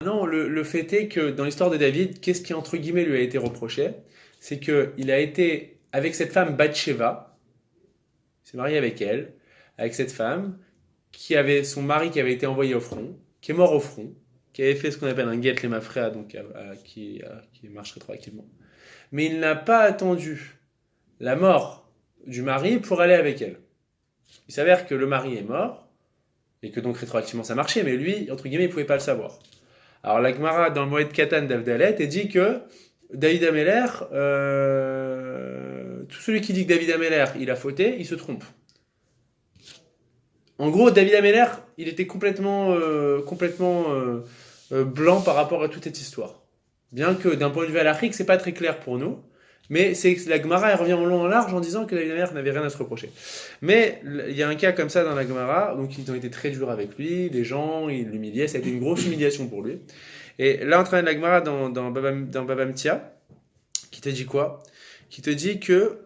Non, le fait est que dans l'histoire de David, qu'est-ce qui entre guillemets lui a été reproché? C'est qu'il a été avec cette femme Bathsheba, il s'est marié avec elle, avec cette femme qui avait son mari qui avait été envoyé au front, qui est mort au front, qui avait fait ce qu'on appelle un get lemafrea, donc qui marche rétroactivement. Mais il n'a pas attendu la mort du mari pour aller avec elle. Il s'avère que le mari est mort, et que donc rétroactivement ça marchait, mais lui, entre guillemets, il ne pouvait pas le savoir. Alors la Gemara dans le Moed Katan d'Avdalet dit que David Ameller, tout celui qui dit que David Ameller il a fauté, il se trompe. En gros, David Ameller, il était complètement blanc par rapport à toute cette histoire. Bien que d'un point de vue halachique, c'est pas très clair pour nous. Mais c'est la Gemara, elle revient en long en large en disant que David Ameller n'avait rien à se reprocher. Mais il y a un cas comme ça dans la Gemara, donc ils ont été très durs avec lui, les gens, ils l'humiliaient, ça a été une grosse humiliation pour lui. Et là, on travaille de la Gemara dans Baba Metzia, qui te dit quoi? Qui te dit que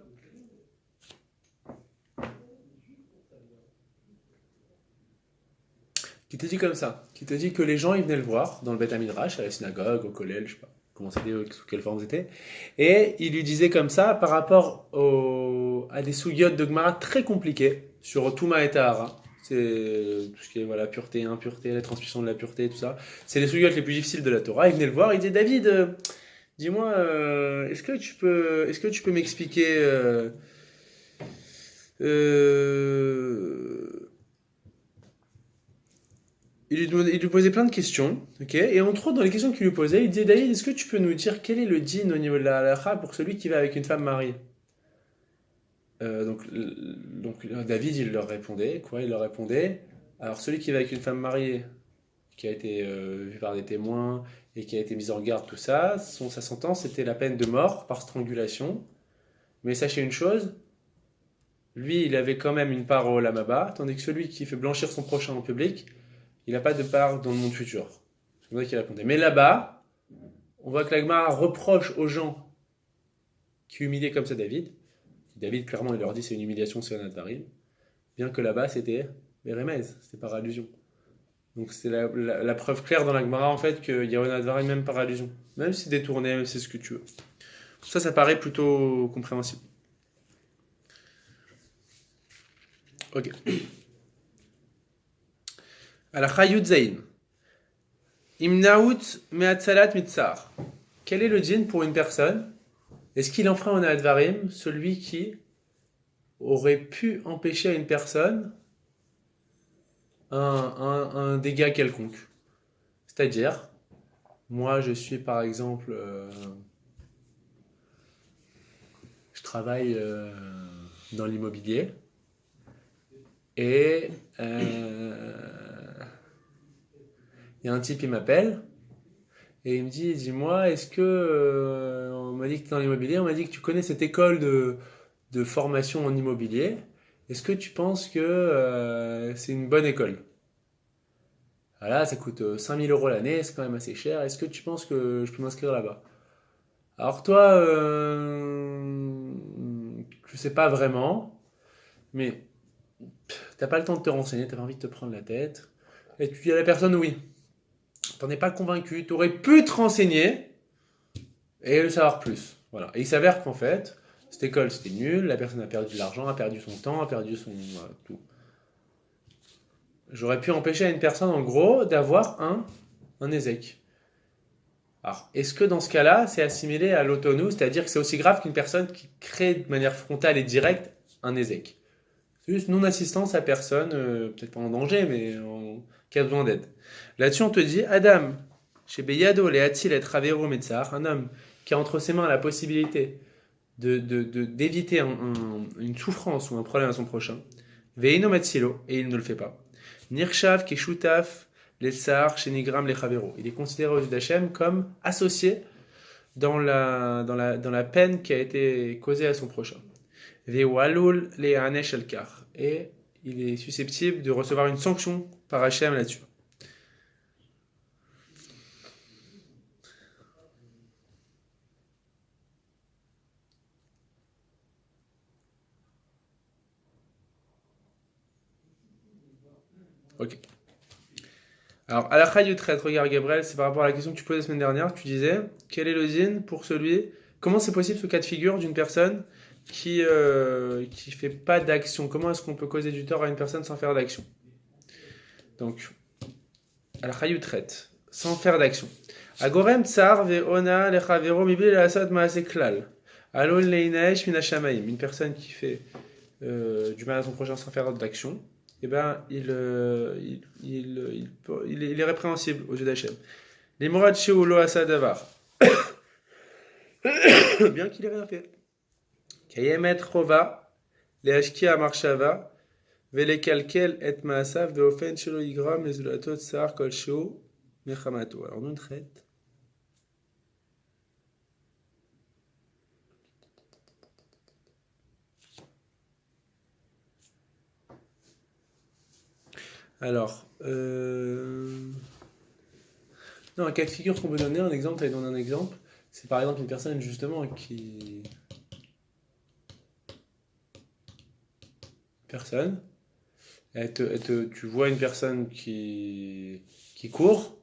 qui te dit comme ça, qui te dit que les gens ils venaient le voir dans le Beth Midrash, à la synagogue, au collège, je sais pas comment c'était, sous quelle forme c'était, et il lui disait comme ça par rapport à des sougiotes de Gemara très compliquées sur Touma et Tahara. C'est tout ce qui est voilà, pureté, impureté, la transmission de la pureté, tout ça. C'est les sougiotes les plus difficiles de la Torah. Il venait le voir, il disait David, dis-moi, est-ce que tu peux m'expliquer euh, il lui posait plein de questions, ok? Et entre autres, dans les questions qu'il lui posait, il disait David, est-ce que tu peux nous dire quel est le din au niveau de la halakha pour celui qui va avec une femme mariée? Donc David, il leur répondait, quoi? Il leur répondait. Alors celui qui va avec une femme mariée, qui a été vu par des témoins et qui a été mis en garde, tout ça, sa sentence c'était la peine de mort par strangulation. Mais sachez une chose, lui, il avait quand même une part au Lamaba, tandis que celui qui fait blanchir son prochain en public, il n'a pas de part dans le monde futur. C'est comme ça qu'il répondait. Mais là-bas, on voit que l'Agmara reproche aux gens qui humiliaient comme ça David. David, clairement, il leur dit c'est une humiliation, c'est un advarim. Bien que là-bas, c'était Bérémez, c'était par allusion. Donc c'est la preuve claire dans l'Agmara, en fait, qu'il y a un advarim même par allusion. Même si c'est détourné, même si c'est ce que tu veux. Ça paraît plutôt compréhensible. Ok. Alors, Chayut Zain. Imnaout me'atzalat mitzar. Quel est le djinn pour une personne? Est-ce qu'il enfreint un advarim, celui qui aurait pu empêcher à une personne un dégât quelconque? C'est-à-dire, moi je suis par exemple, je travaille dans l'immobilier et il y a un type qui m'appelle et il me dit, dis-moi, est-ce que on m'a dit que tu es dans l'immobilier, on m'a dit que tu connais cette école de formation en immobilier. Est-ce que tu penses que c'est une bonne école? Voilà, ça coûte 5000 euros l'année, c'est quand même assez cher. Est-ce que tu penses que je peux m'inscrire là-bas? Alors toi, je sais pas vraiment, mais t'as pas le temps de te renseigner, t'as pas envie de te prendre la tête. Et tu dis à la personne oui. T'en es pas convaincu, t'aurais pu te renseigner et le savoir plus. Voilà. Et il s'avère qu'en fait, cette école c'était nul, la personne a perdu de l'argent, a perdu son temps, a perdu son tout. J'aurais pu empêcher à une personne en gros d'avoir un ézec. Alors, est-ce que dans ce cas-là, c'est assimilé à l'autonou, c'est-à-dire que c'est aussi grave qu'une personne qui crée de manière frontale et directe un ézec? C'est juste non-assistance à personne, peut-être pas en danger, mais qui a besoin d'aide. Là-dessus, on te dit, Adam, chez Beyado, les Atil et Travero Metzar, un homme qui a entre ses mains la possibilité d'éviter une souffrance ou un problème à son prochain, Veino Matsilo, et il ne le fait pas. Nirshav Keshutaf les Tsar, Shenigram, les Chavero. Il est considéré aux yeux d'Hachem comme associé dans la peine qui a été causée à son prochain. Ve'walul le Hanesh Elkar. Et il est susceptible de recevoir une sanction par Hachem là-dessus. Ok. Alors, Alakha Yutret, regarde Gabriel, c'est par rapport à la question que tu posais la semaine dernière. Tu disais, quel est le zine pour celui. Comment c'est possible ce cas de figure d'une personne qui fait pas d'action? Comment est-ce qu'on peut causer du tort à une personne sans faire d'action? Donc, Alakha Yutret, sans faire d'action. Agorem tsar ve'ona lechavero mibli le'asad ma'aseh klal. Alon le'inaesh min hashamaim. Une personne qui fait du mal à son prochain sans faire d'action, eh ben, il est répréhensible aux yeux d'Hachem. Les morad sheu lo asa davar. Bien qu'il ait rien fait. Kayemet chova, les hashkia marshava, vele kalkel et maasav veofen shelo igram les ulatot tsar kol sheu mechamato. Alors, nous traite. Alors, non, un cas de figure qu'on peut donner, un exemple, et donner un exemple, c'est par exemple une personne justement qui. Personne. Tu vois une personne qui court,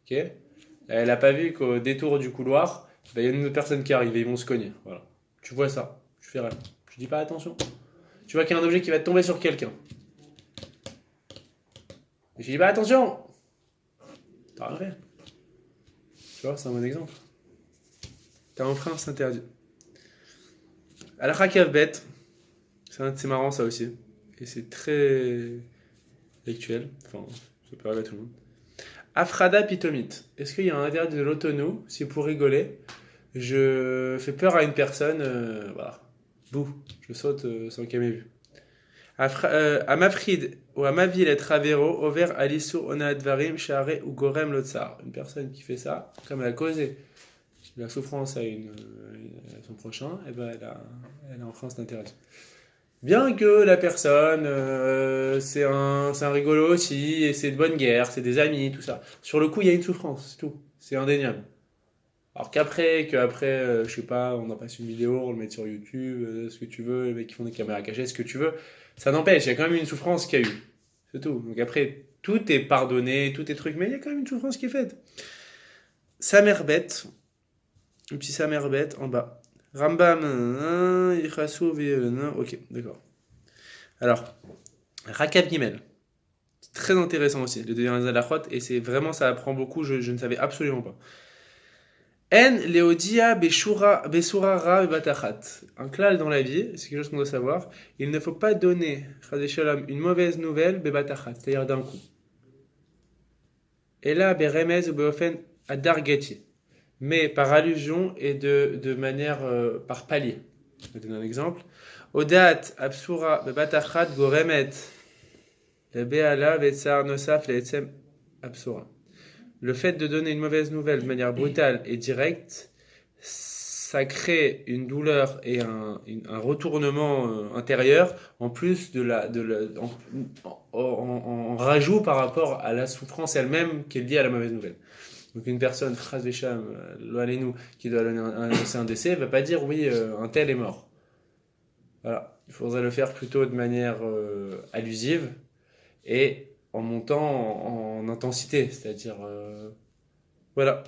ok? Elle n'a pas vu qu'au détour du couloir, ben, il y a une autre personne qui arrive et ils vont se cogner. Voilà. Tu vois ça, tu fais rien. Tu dis pas attention. Tu vois qu'il y a un objet qui va tomber sur quelqu'un. Et je dis pas attention. T'as rien fait. Tu vois, c'est un bon exemple. T'as enfreint, c'est interdit. Al-Hakav bête, c'est marrant ça aussi. Et c'est très actuel. Enfin, ça peut arriver à tout le monde. Afrada pitomite. Est-ce qu'il y a un interdit de l'autono si pour rigoler, je fais peur à une personne, voilà, bouh, je saute sans qu'elle m'ait vu. À Mafrid ou à Mavil et Travero, over Alisso Ona Advarim, Share ou Gorem Lotsar. Une personne qui fait ça, comme elle a causé la souffrance à son prochain, et ben elle a en France d'intérêt. Bien que la personne, c'est un rigolo aussi, et c'est de bonne guerre, c'est des amis, tout ça. Sur le coup, il y a une souffrance, c'est tout. C'est indéniable. Alors qu'après, je sais pas, on en passe une vidéo, on le met sur YouTube, ce que tu veux, les mecs qui font des caméras cachées, ce que tu veux, ça n'empêche, il y a quand même une souffrance qu'il y a eu. C'est tout. Donc après, tout est pardonné, tout est truc, mais il y a quand même une souffrance qui est faite. Sa mère bête, un petit sa mère bête en bas. Rambam, Yichasu, ok, d'accord. Alors, Rakav Gimel, c'est très intéressant aussi, le devenir Zalachot, et c'est vraiment, ça apprend beaucoup, je ne savais absolument pas. En leodia besura ra batachat. Un klal dans la vie, c'est quelque chose qu'on doit savoir. Il ne faut pas donner, shalom, une mauvaise nouvelle bebatachat, c'est-à-dire d'un coup. Et là, beremez ou beofen adargeti, mais par allusion et de manière par palier. Je vais donner un exemple. Odat absura bebatachat goremet lebeala vetsar nosaf leetzem absura. Le fait de donner une mauvaise nouvelle de manière brutale et directe, ça crée une douleur et un retournement intérieur, en plus en rajout par rapport à la souffrance elle-même qui est liée à la mauvaise nouvelle. Donc une personne, Chas Vesham, nous qui doit annoncer un décès, ne va pas dire oui, un tel est mort. Voilà. Il faudrait le faire plutôt de manière allusive et en montant en intensité, c'est-à-dire voilà,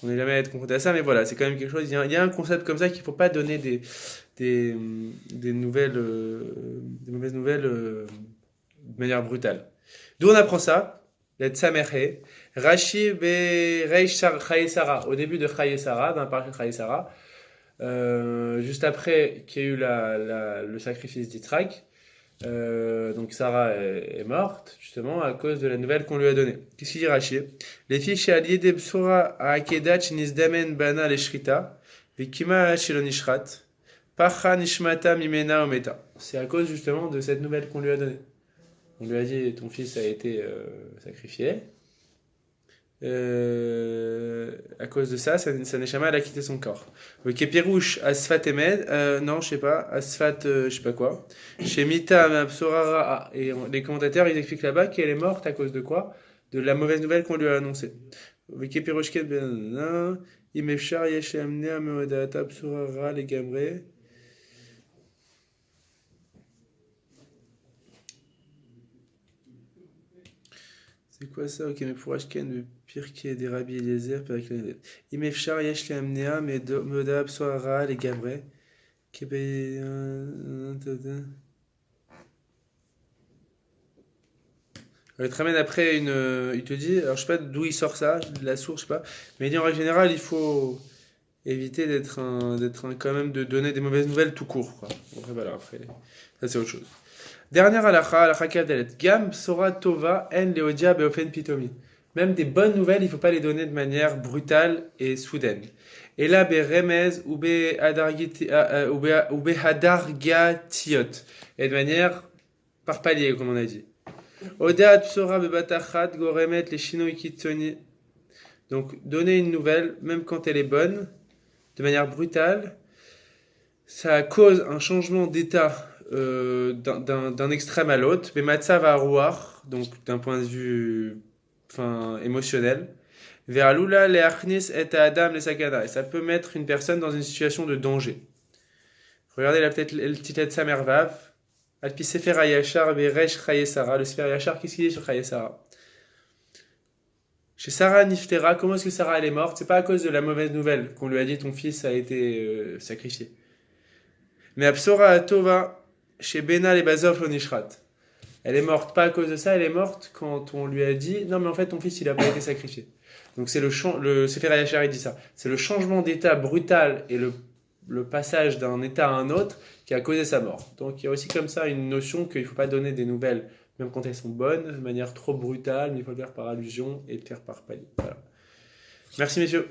on n'est jamais à être confronté à ça, mais voilà, c'est quand même quelque chose. Il y a un concept comme ça qu'il ne faut pas donner des nouvelles, des mauvaises nouvelles de manière brutale. D'où on apprend ça, la Tsamerhe, Rashi be Reish Chaye Sarah, au début de Chaye Sarah, dans la partie de Chaye Sarah, juste après qu'il y a eu le sacrifice d'Yitzhak. Donc Sarah est morte justement à cause de la nouvelle qu'on lui a donnée. Qu'est-ce qu'il dit Rashi? Les filles chez Alié de Psora à Akedat Nizdamen Bana le Shrita, Vikima Shilonishrat, Pacha Nishmata Mimena Ometa. C'est à cause justement de cette nouvelle qu'on lui a donnée. On lui a dit ton fils a été sacrifié. À cause de ça, sa neshama elle a quitté son corps. Kepirouche Asfat Emed, non, je sais pas, Asfat, je sais pas quoi. Chez Mita Mabsorara, et les commentateurs ils expliquent là-bas qu'elle est morte à cause de quoi? De la mauvaise nouvelle qu'on lui a annoncée. Kepirouche Ket Ben, Imefchar Yeshem Meodata Psorara les Gamre. C'est quoi ça? Ok, mais pour Ashken, le pire qui est des Rabbi Eliezer, avec les Imefchar, Yesh le Amnea, Modab, Sohara, les Gabré, Kebe. Il te ramène après une. Il te dit, alors je sais pas d'où il sort ça, de la source, je sais pas, mais il dit en règle générale, il faut éviter quand même de donner des mauvaises nouvelles tout court, quoi. Après, voilà, après, ça c'est autre chose. Dernière halakha kavdalet. Gam sora tova en leodia beofen pitomi. Même des bonnes nouvelles, il ne faut pas les donner de manière brutale et soudaine. Et là, be remez ou be hadargatiot. Et de manière par palier, comme on a dit. Odat sora be batachat goremet les shinoi kitsoni. Donc, donner une nouvelle, même quand elle est bonne, de manière brutale, ça cause un changement d'état d'un extrême à l'autre. Mais matza va rouar, donc d'un point de vue émotionnel. Vers lula le achnis et adam le sakana. Et ça peut mettre une personne dans une situation de danger. Regardez là peut-être le titre de Samer Vav. Alpi Sefer Hayashar Beresh Chaye Sarah. Le Sefer Hayashar, qu'est-ce qu'il dit sur Chaye Sarah? Chez Sarah Niftera, comment est-ce que Sarah elle est morte? C'est pas à cause de la mauvaise nouvelle qu'on lui a dit ton fils a été sacrifié. Mais Absora Tova, chez Bena les Bazov l'Onishrat. Elle est morte pas à cause de ça, elle est morte quand on lui a dit non mais en fait ton fils il a pas été sacrifié. Donc c'est le Sefer Hayashar il dit ça. C'est le changement d'état brutal et le passage d'un état à un autre qui a causé sa mort. Donc il y a aussi comme ça une notion qu'il ne faut pas donner des nouvelles, même quand elles sont bonnes, de manière trop brutale, mais il faut le faire par allusion et le faire par palier. Voilà. Merci messieurs.